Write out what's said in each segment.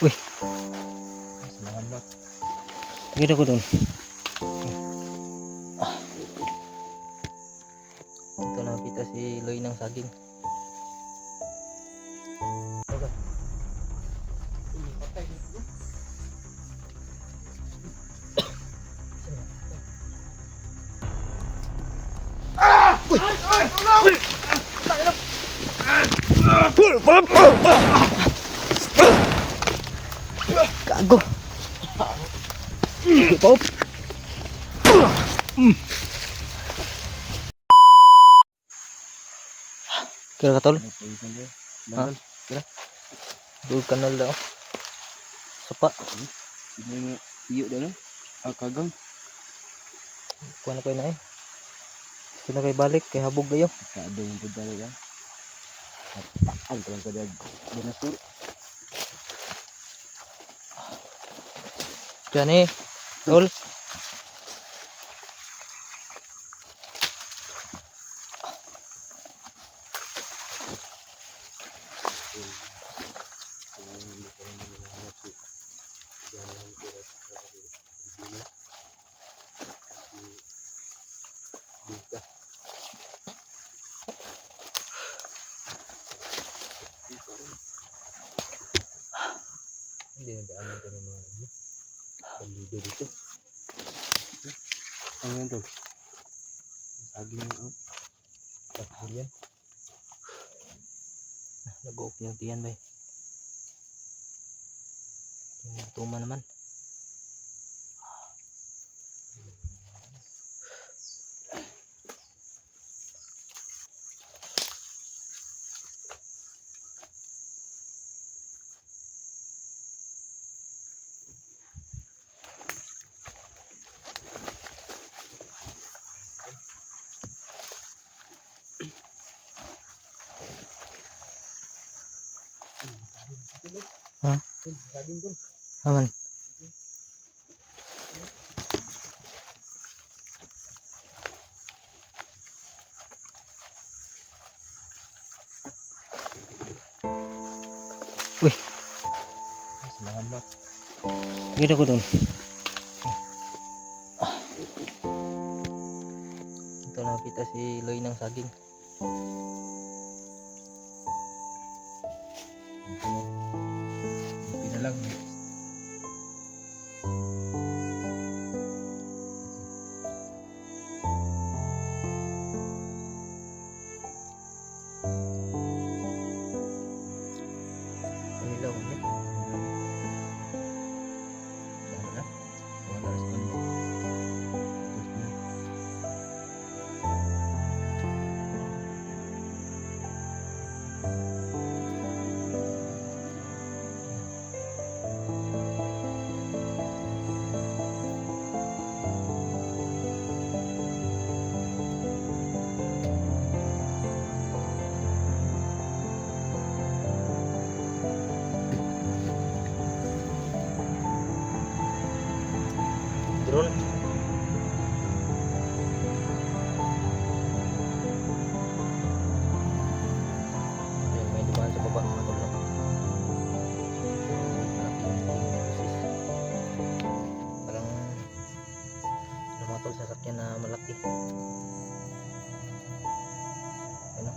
Wih, Salamat. gila ko dun. Ito nakita si Loy ng saging. Gago. Pop. Kira ka tol? Ha? Kira. Dul kanal daw. Sapa. Ini iyo dah lah. Kagang. Kuha na kayo na eh. Kuha na kayo balik. Kaya habog kayo. Tak ada yang berdalai ya. Apaan kalau kada dinosaur. Diyan eh. Tol. Hindi na daanan ka ng mga panlido dito. Ano yan to? Saging na tapos yan. Nag-open yung tiyan ba eh. Tuma naman. Ha? Saging dun. Aman. Wih, Salamat. gila ko dun. Ito nakita si Loy ng saging. Hindi na lang. Panilaw niya. Ano na? Wala sa kanila. Drone. Ayun, may dumaan sa baba mga tol. Parang lumatol sa sakyan na malaki. Ano?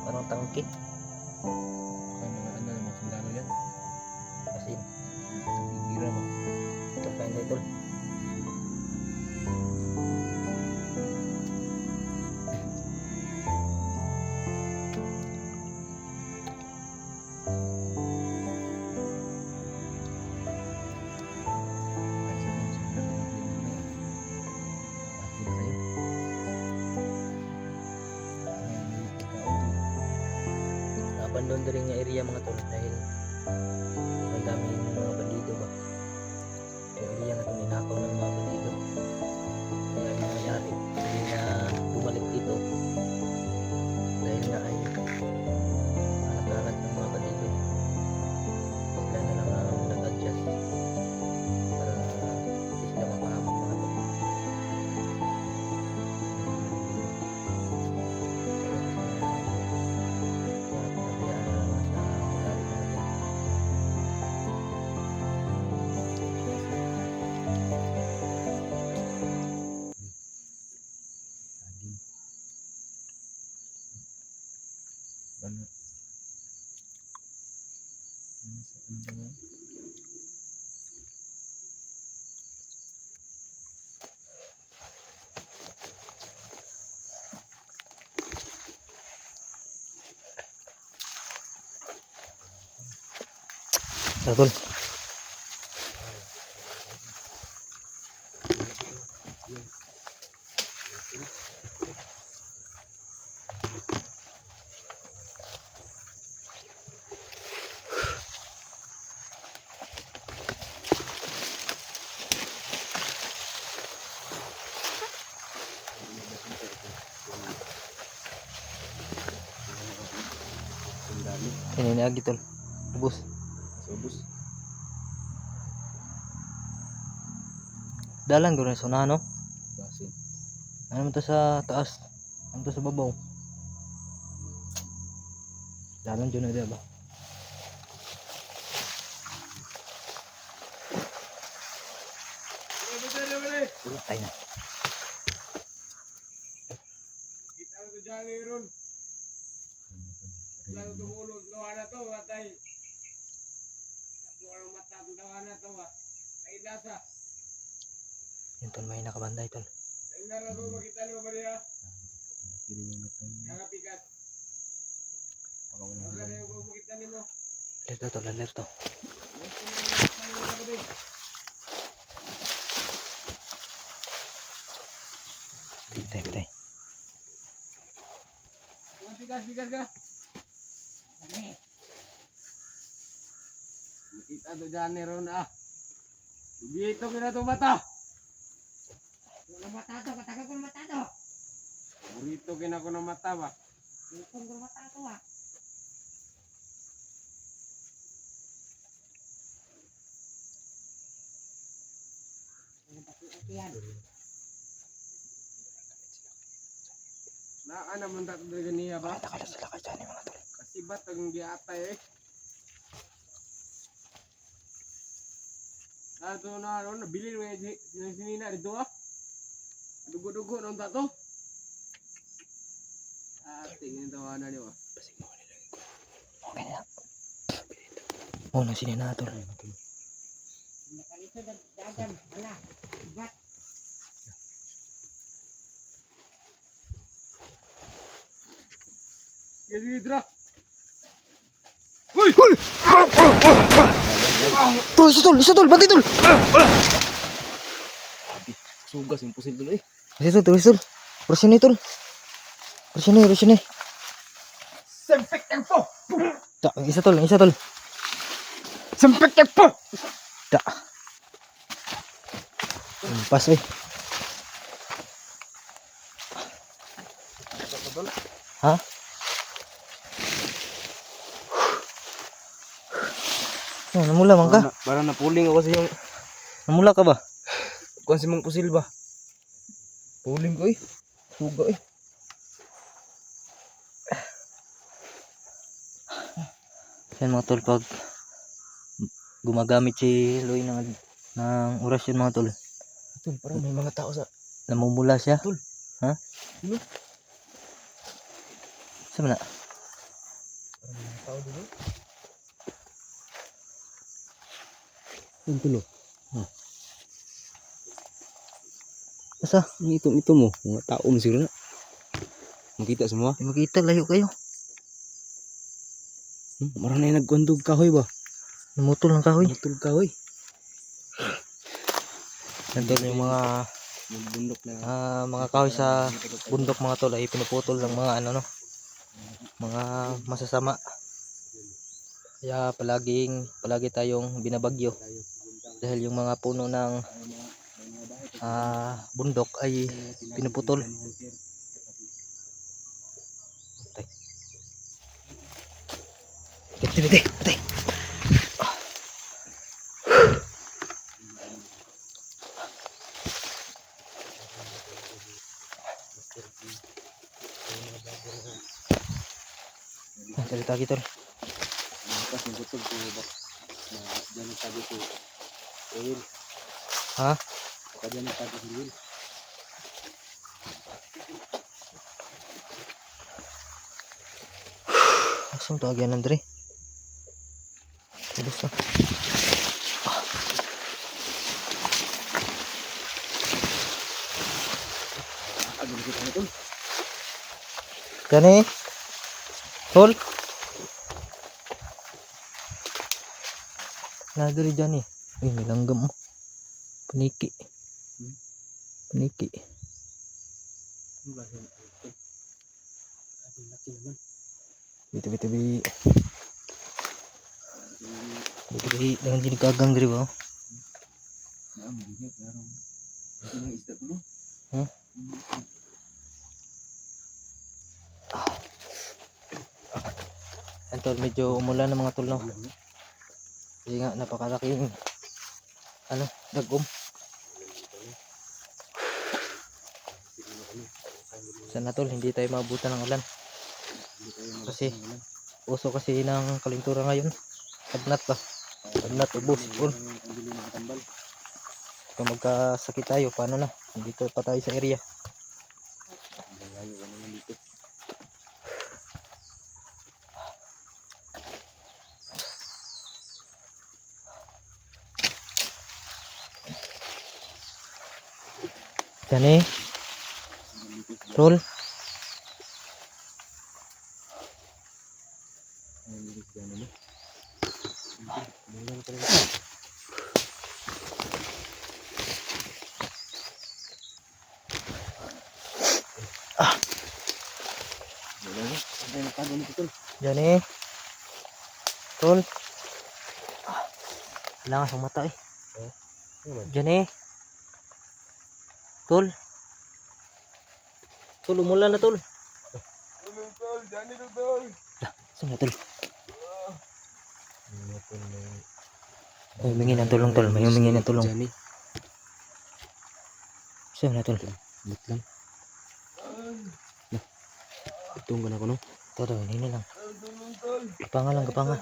Parang tangke. Kaya mga ano naman sundalo yan. Kasi Tigira mo. ito kain na ito. Abandon na rin yung area mga tol dahil ang daming mga bandido ba. Yung area na ito ninakaw ng mga bandido. Kaya yung nangyari, hindi na bumalik dito dahil na ay nagkalat ng mga bandido. Sila na lang ang nag-adjust para hindi sila mapahamak mga tol. Kaya pinabayaan na lang sa Ano? Ano sa ano ba? Tol. Ang dami. Ininiagi tol. Ubus. Sobos. Dalan ko rin sa no? Basin. Ano man to sa taas? Ano to sa babaw? Dalan dyan na diba? Ay na. Kita ko dyan ron. Lalu tumulog dawa na to, atay. Ako ang matang dawa na to, ay nasa. Yun tol, may nakabanday tol. Ay nara to, makita nyo ba niya? Kili yung matang. Nakapikat. Pakawalan Ang lang. gano'n yung makita nyo. Alerto tol, alerto. Pitay, pitay. Bigas ka. Makita to dyan ron Dito kita to mata. Wala mata to, katagal ko mata to. Burito kina ko ng mata ba? Ipon ko mata to ah. Ano ba ito yan? Naan naman tato na ganiya ba? Nakala sila ka dyan mga tol. Kasi ba't ang giatay eh? Nato na ano, nabili mo yung sinina dito Dugo-dugo nung tato. Tingin tawanan niyo Okay na. Oh, nasinin na tol. Nakalito ng dagan. Wala. Ibat. Sige, Dra. Tol, isa tol, bantay tol. Sugas yung pusil dulu eh. Isa tol. Rusyon tol. Rusyon. Sempek tempo. Tak, isa tol. Sempek tempo. Tak. Pas eh. Ha? Oh, namula man ka? Parang napuling ako sa yung Namula ka ba? kuan si mong pusil ba? Puling ko eh. Suga eh. Yan mga tol, pag gumagamit si Loy ng orasyon mga tol, Ito, parang may mga tao sa namumula siya. Tol. Ha? Sino? Saan na? parang may mga tao dulu. Yung tulo. Asa? Ito mo. Mga tao mo siguro na. Makita semua. Di makita, layo kayo. Marang na yung nagkuandog kahoy ba? Namutol ng kahoy. Betul kahoy. Yan tol, yung Yung bundok na. mga kahoy sa bundok mga tol ay pinuputol ng mga ano no, mga masasama. Kaya palagi tayong binabagyo dahil yung mga puno ng bundok ay pinuputol. Patay. Salita kita. Bukas ng gutog ko ba? Na dyan ang tabi ko. Oil. Ha? Baka dyan ang tabi ko oil. Saan to agyan Andre? Ubus na. Agad kita na tol. Yan eh. Tol. Nadiri dyan eh. Uy, may langgam mo. Paniki. Paniki. Ang laki na ito. Ang laki naman. Biti-biti. Biti-biti. Dengan jadi gagang dari bawah. Ang bigat pero ito na isda tulo. Hmm? Yan tol, medyo umulan ng mga tol no. Kasi nga napakalaking dagom. Sana tol, hindi tayo maabutan ng ulan. Kasi uso kasi ng kalintura ngayon. Lagnat ba? Lagnat, ubos, tol. Kung magkasakit tayo, paano na? Dito pa tayo sa area. Yan eh. Tol. Yan eh. Tol. Kailangan sa mata eh. Yan eh. Tol. Tol, umulan na tol. Tol, dyan ito tol. Saan na tol? May humingi ng tulong tol. May humingi ng tulong. Johnny. Saan na tol? Lit lang. Itong ko no. Todo, hindi lang. Tulong tol. Kapanga lang, kapanga.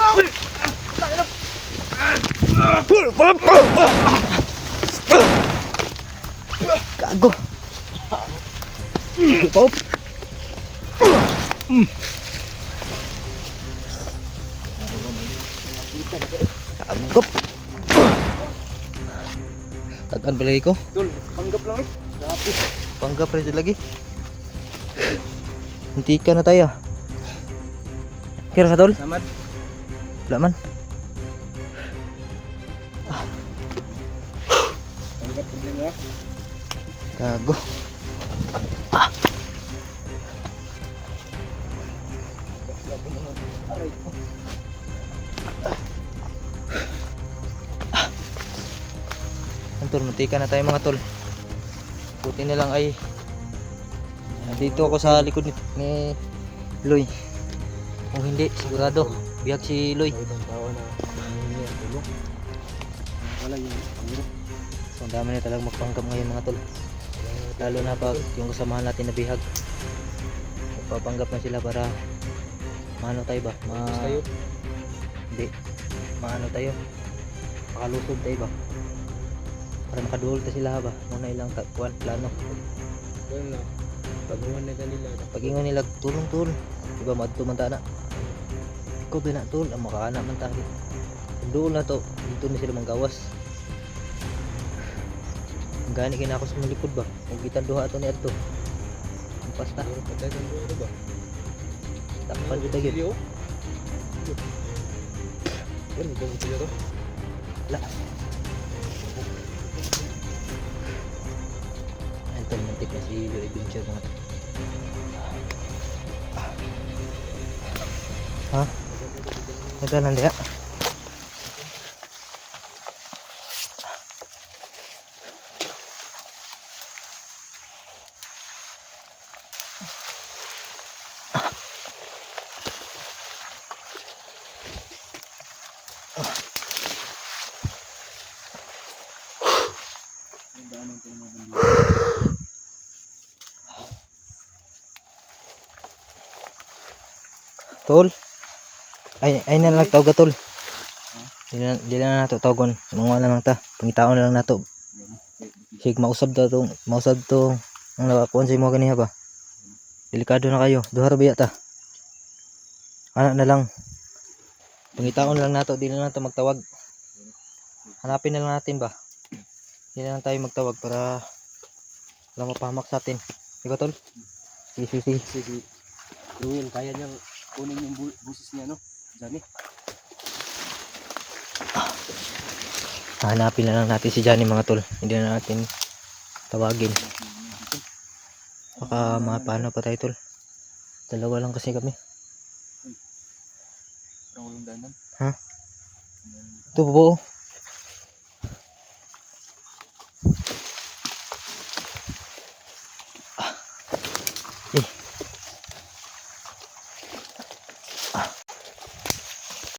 Okay. Gago. Pop. Agop. Tagan balay ko. Tol, panggap lang eh. Panggap rin lagi. Hindi ka na tayo. Kira ka tol? Samad. Wala man. Panggap problema. Gago. Tol, muntika na tayo mga tol. Buti na lang ay dito ako sa likod ni Loy. Kung hindi, sigurado biyag si Loy. Ibang tao na nangingi ang tulong. Wala yung panggap. So ang dami na talagang magpanggap ngayon mga tol. Lalo na pag yung kasamahan natin na bihag. Magpapanggap na sila para maano tayo ba? Tayo. Hindi. Maano tayo? Makalusog tayo ba? Para makaduol ta sila ba? Muna ilang plano. Well na. Pag-uwan na kanila. Pag-ingon nila, tulong. Diba madto man ta na. Ikaw ba na tol? Ang makakana man tayo. Doon na to. Dito na sila manggawas. Gani kina ako sa mga likod ba? Kung kita duha ato ni Adto. Basta. Pero pagdagan ko ano ba? Takpan dito gid. Ano ba ang sila to? Wala. Ito muntik na si Leo Adventure mga to. Ha? Ito nandiya. naman ito ng mga bandido. Tol. Ay na lang tawag tol. Di na nato tawagon. Mga na lang ta. Pangitaon na lang nato. Sig mausab to. Ang nakakuan sa imo ganiha ba. Delikado na kayo. Duha ra biya ta. Ana na lang. Pangitaon na lang nato, di na lang ta magtawag. Hanapin na lang natin ba. Di na lang tayo magtawag para wala mapahamak sa atin. Ikaw tol? Sige. Kasi si Ruel, kaya niyang kunin yung busis niya, no? Johnny. Hanapin na lang natin si Johnny mga tol. Hindi na natin tawagin. Baka paano pa tayo tol. Dalawa lang kasi kami. Parang walang daanan. Ha? Ito po. Eh.